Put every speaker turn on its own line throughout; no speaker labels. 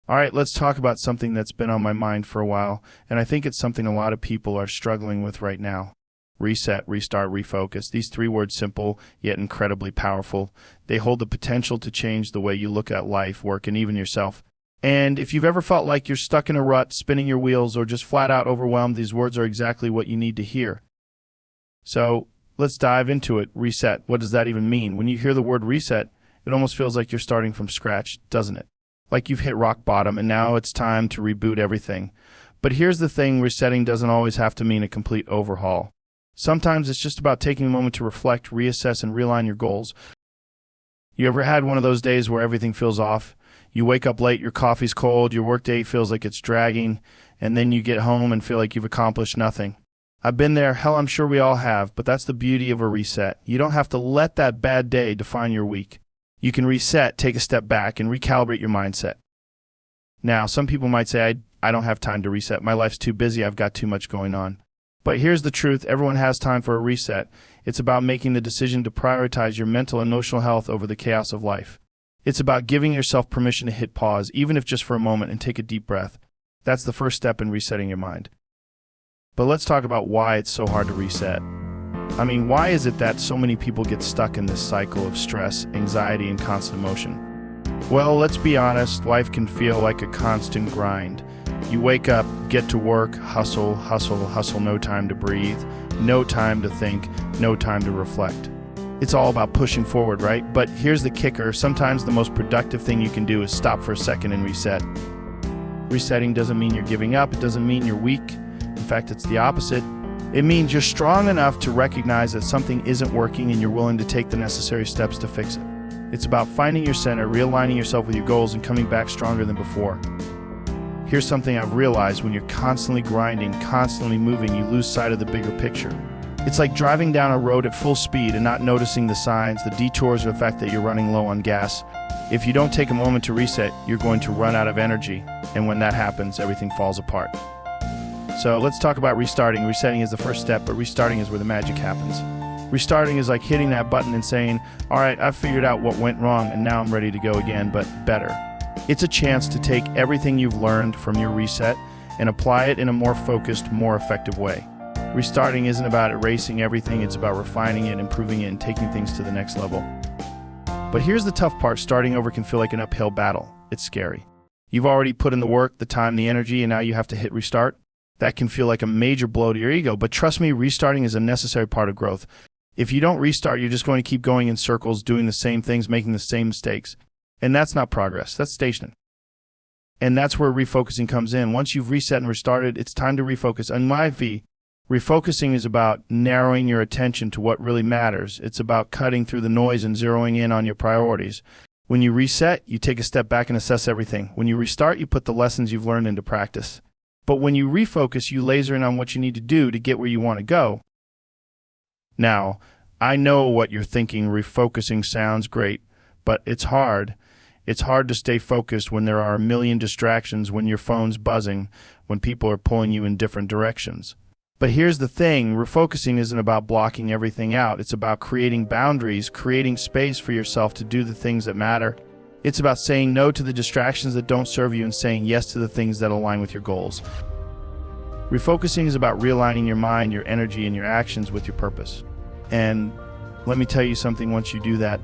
All right, let's talk about something that's been on my mind for a while, and I think it's something a lot of people are struggling with right now. Reset, restart, refocus. These three words, simple yet incredibly powerful. They hold the potential to change the way you look at life, work, and even yourself. And if you've ever felt like you're stuck in a rut, spinning your wheels, or just flat out overwhelmed, these words are exactly what you need to hear. So let's dive into it. Reset. What does that even mean? When you hear the word reset, it almost feels like you're starting from scratch, doesn't it? Like you've hit rock bottom and now it's time to reboot everything. But here's the thing, resetting doesn't always have to mean a complete overhaul. Sometimes it's just about taking a moment to reflect, reassess, and realign your goals. You ever had one of those days where everything feels off? You wake up late, your coffee's cold, your workday feels like it's dragging, and then you get home and feel like you've accomplished nothing. I've been there, hell, I'm sure we all have, but that's the beauty of a reset. You don't have to let that bad day define your week. You can reset, take a step back, and recalibrate your mindset. Now, some people might say, I don't have time to reset. My life's too busy. I've got too much going on. But here's the truth. Everyone has time for a reset. It's about making the decision to prioritize your mental and emotional health over the chaos of life. It's about giving yourself permission to hit pause, even if just for a moment, and take a deep breath. That's the first step in resetting your mind. But let's talk about why it's so hard to reset. I mean, why is it that so many people get stuck in this cycle of stress, anxiety, and constant emotion? Well, let's be honest, life can feel like a constant grind. You wake up, get to work, hustle, hustle, hustle, no time to breathe, no time to think, no time to reflect. It's all about pushing forward, right? But here's the kicker. Sometimes the most productive thing you can do is stop for a second and reset. Resetting doesn't mean you're giving up. It doesn't mean you're weak. In fact, it's the opposite. It means you're strong enough to recognize that something isn't working and you're willing to take the necessary steps to fix it. It's about finding your center, realigning yourself with your goals, and coming back stronger than before. Here's something I've realized: when you're constantly grinding, constantly moving, you lose sight of the bigger picture. It's like driving down a road at full speed and not noticing the signs, the detours, or the fact that you're running low on gas. If you don't take a moment to reset, you're going to run out of energy, and when that happens, everything falls apart. So let's talk about restarting. Resetting is the first step, but restarting is where the magic happens. Restarting is like hitting that button and saying, all right, I've figured out what went wrong and now I'm ready to go again, but better. It's a chance to take everything you've learned from your reset and apply it in a more focused, more effective way. Restarting isn't about erasing everything, it's about refining it, improving it, and taking things to the next level. But here's the tough part: starting over can feel like an uphill battle. It's scary. You've already put in the work, the time, the energy, and now you have to hit restart. That can feel like a major blow to your ego, but trust me, restarting is a necessary part of growth. If you don't restart, you're just going to keep going in circles, doing the same things, making the same mistakes. And that's not progress, that's stationing. And that's where refocusing comes in. Once you've reset and restarted, it's time to refocus. In my view, refocusing is about narrowing your attention to what really matters. It's about cutting through the noise and zeroing in on your priorities. When you reset, you take a step back and assess everything. When you restart, you put the lessons you've learned into practice. But when you refocus, you laser in on what you need to do to get where you want to go. Now, I know what you're thinking. Refocusing sounds great, but it's hard. It's hard to stay focused when there are a million distractions, when your phone's buzzing, when people are pulling you in different directions. But here's the thing, refocusing isn't about blocking everything out. It's about creating boundaries, creating space for yourself to do the things that matter. It's about saying no to the distractions that don't serve you and saying yes to the things that align with your goals. Refocusing is about realigning your mind, your energy, and your actions with your purpose. And let me tell you something, once you do that,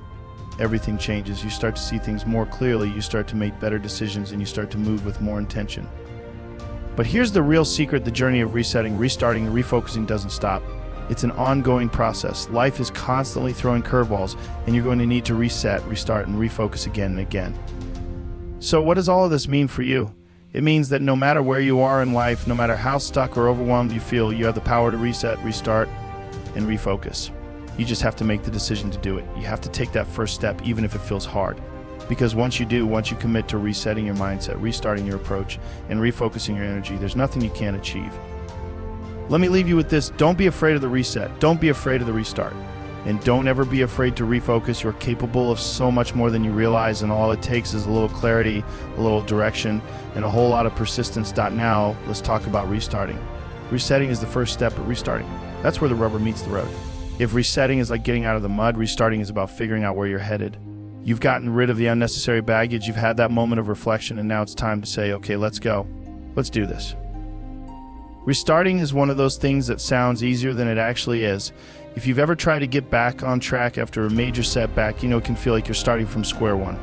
everything changes. You start to see things more clearly, you start to make better decisions, and you start to move with more intention. But here's the real secret: the journey of resetting, restarting, and refocusing doesn't stop. It's an ongoing process. Life is constantly throwing curveballs, and you're going to need to reset, restart, and refocus again and again. So what does all of this mean for you? It means that no matter where you are in life, no matter how stuck or overwhelmed you feel, you have the power to reset, restart, and refocus. You just have to make the decision to do it. You have to take that first step, even if it feels hard. Because once you do, once you commit to resetting your mindset, restarting your approach, and refocusing your energy, there's nothing you can't achieve. Let me leave you with this: don't be afraid of the reset. Don't be afraid of the restart. And don't ever be afraid to refocus. You're capable of so much more than you realize, and all it takes is a little clarity, a little direction, and a whole lot of persistence. Now, let's talk about restarting. Resetting is the first step, but restarting, that's where the rubber meets the road. If resetting is like getting out of the mud, restarting is about figuring out where you're headed. You've gotten rid of the unnecessary baggage, you've had that moment of reflection, and now it's time to say, okay, let's go. Let's do this. Restarting is one of those things that sounds easier than it actually is. If you've ever tried to get back on track after a major setback, you know it can feel like you're starting from square one.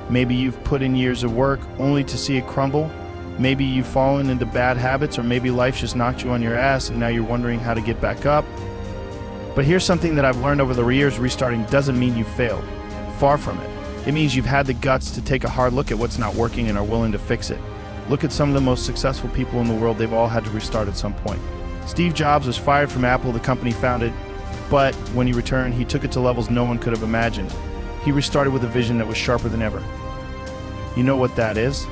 Maybe you've put in years of work only to see it crumble. Maybe you've fallen into bad habits, or maybe life just knocked you on your ass and now you're wondering how to get back up. But here's something that I've learned over the years: restarting doesn't mean you failed. Far from it. It means you've had the guts to take a hard look at what's not working and are willing to fix it. Look at some of the most successful people in the world. They've all had to restart at some point. Steve Jobs was fired from Apple, the company founded, but when he returned, he took it to levels no one could have imagined. He restarted with a vision that was sharper than ever. You know what that is?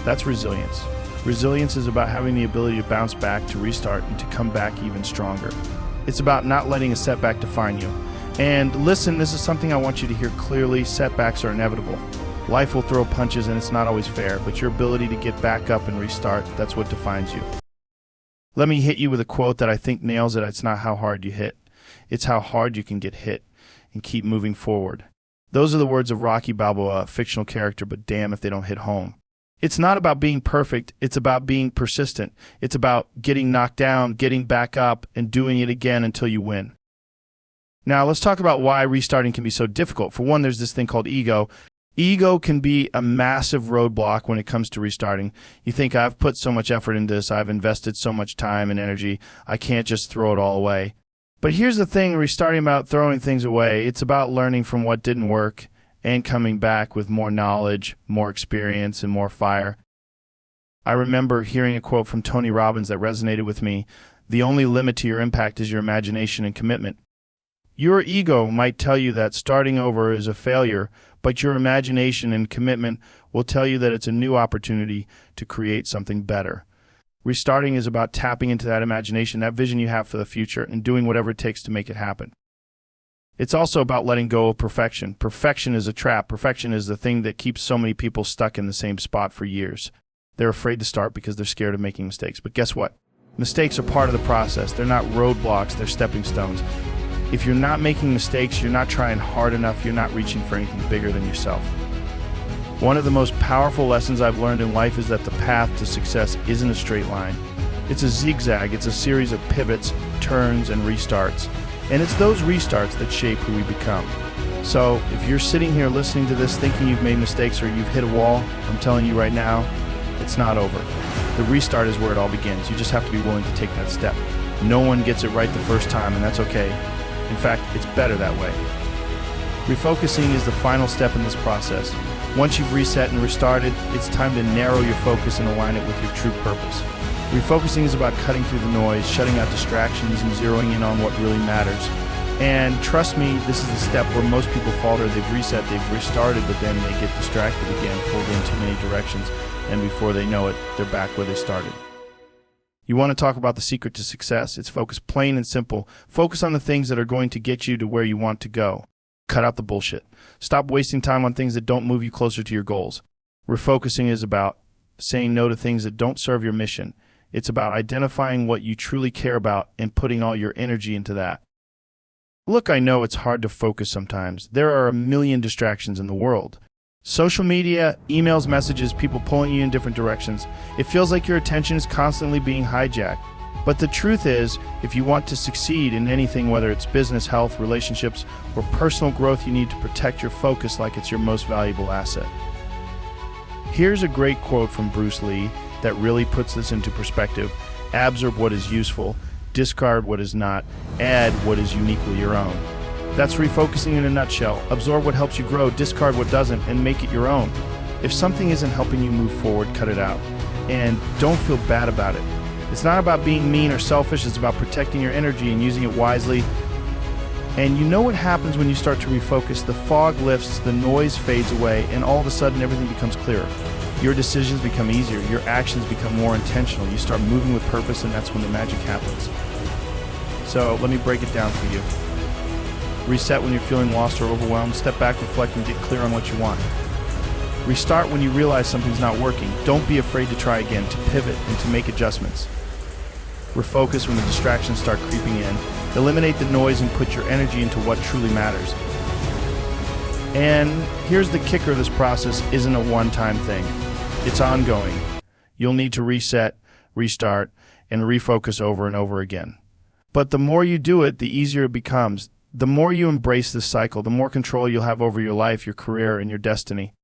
That's resilience. Resilience is about having the ability to bounce back, to restart, and to come back even stronger. It's about not letting a setback define you. And listen, this is something I want you to hear clearly: setbacks are inevitable. Life will throw punches and it's not always fair, but your ability to get back up and restart, that's what defines you. Let me hit you with a quote that I think nails it. It's not how hard you hit. It's how hard you can get hit and keep moving forward. Those are the words of Rocky Balboa, a fictional character, but damn if they don't hit home. It's not about being perfect. It's about being persistent. It's about getting knocked down, getting back up, and doing it again until you win. Now, let's talk about why restarting can be so difficult. For one, there's this thing called ego. Ego can be a massive roadblock when it comes to restarting. You think, I've put so much effort into this, I've invested so much time and energy, I can't just throw it all away. But here's the thing: restarting about throwing things away. It's about learning from what didn't work and coming back with more knowledge, more experience, and more fire. I remember hearing a quote from Tony Robbins that resonated with me: the only limit to your impact is your imagination and commitment. Your ego might tell you that starting over is a failure, but your imagination and commitment will tell you that it's a new opportunity to create something better. Restarting is about tapping into that imagination, that vision you have for the future, and doing whatever it takes to make it happen. It's also about letting go of perfection. Perfection is a trap. Perfection is the thing that keeps so many people stuck in the same spot for years. They're afraid to start because they're scared of making mistakes. But guess what? Mistakes are part of the process. They're not roadblocks, they're stepping stones. If you're not making mistakes, you're not trying hard enough, you're not reaching for anything bigger than yourself. One of the most powerful lessons I've learned in life is that the path to success isn't a straight line. It's a zigzag. It's a series of pivots, turns, and restarts. And it's those restarts that shape who we become. So if you're sitting here listening to this thinking you've made mistakes or you've hit a wall, I'm telling you right now, it's not over. The restart is where it all begins. You just have to be willing to take that step. No one gets it right the first time, and that's okay. In fact, it's better that way. Refocusing is the final step in this process. Once you've reset and restarted, it's time to narrow your focus and align it with your true purpose. Refocusing is about cutting through the noise, shutting out distractions, and zeroing in on what really matters. And trust me, this is the step where most people falter. They've reset, they've restarted, but then they get distracted again, pulled in too many directions, and before they know it, they're back where they started. You want to talk about the secret to success? It's focus, plain and simple. Focus on the things that are going to get you to where you want to go. Cut out the bullshit. Stop wasting time on things that don't move you closer to your goals. Refocusing is about saying no to things that don't serve your mission. It's about identifying what you truly care about and putting all your energy into that. Look, I know it's hard to focus sometimes. There are a million distractions in the world. Social media, emails, messages, people pulling you in different directions. It feels like your attention is constantly being hijacked. But the truth is, if you want to succeed in anything, whether it's business, health, relationships, or personal growth, you need to protect your focus like it's your most valuable asset. Here's a great quote from Bruce Lee that really puts this into perspective. Absorb what is useful, discard what is not, add what is uniquely your own. That's refocusing in a nutshell. Absorb what helps you grow, discard what doesn't, and make it your own. If something isn't helping you move forward, cut it out. And don't feel bad about it. It's not about being mean or selfish, it's about protecting your energy and using it wisely. And you know what happens when you start to refocus? The fog lifts, the noise fades away, and all of a sudden everything becomes clearer. Your decisions become easier, your actions become more intentional, you start moving with purpose, and that's when the magic happens. So let me break it down for you. Reset when you're feeling lost or overwhelmed. Step back, reflect, and get clear on what you want. Restart when you realize something's not working. Don't be afraid to try again, to pivot, and to make adjustments. Refocus when the distractions start creeping in. Eliminate the noise and put your energy into what truly matters. And here's the kicker: this process isn't a one-time thing. It's ongoing. You'll need to reset, restart, and refocus over and over again. But the more you do it, the easier it becomes. The more you embrace this cycle, the more control you'll have over your life, your career, and your destiny.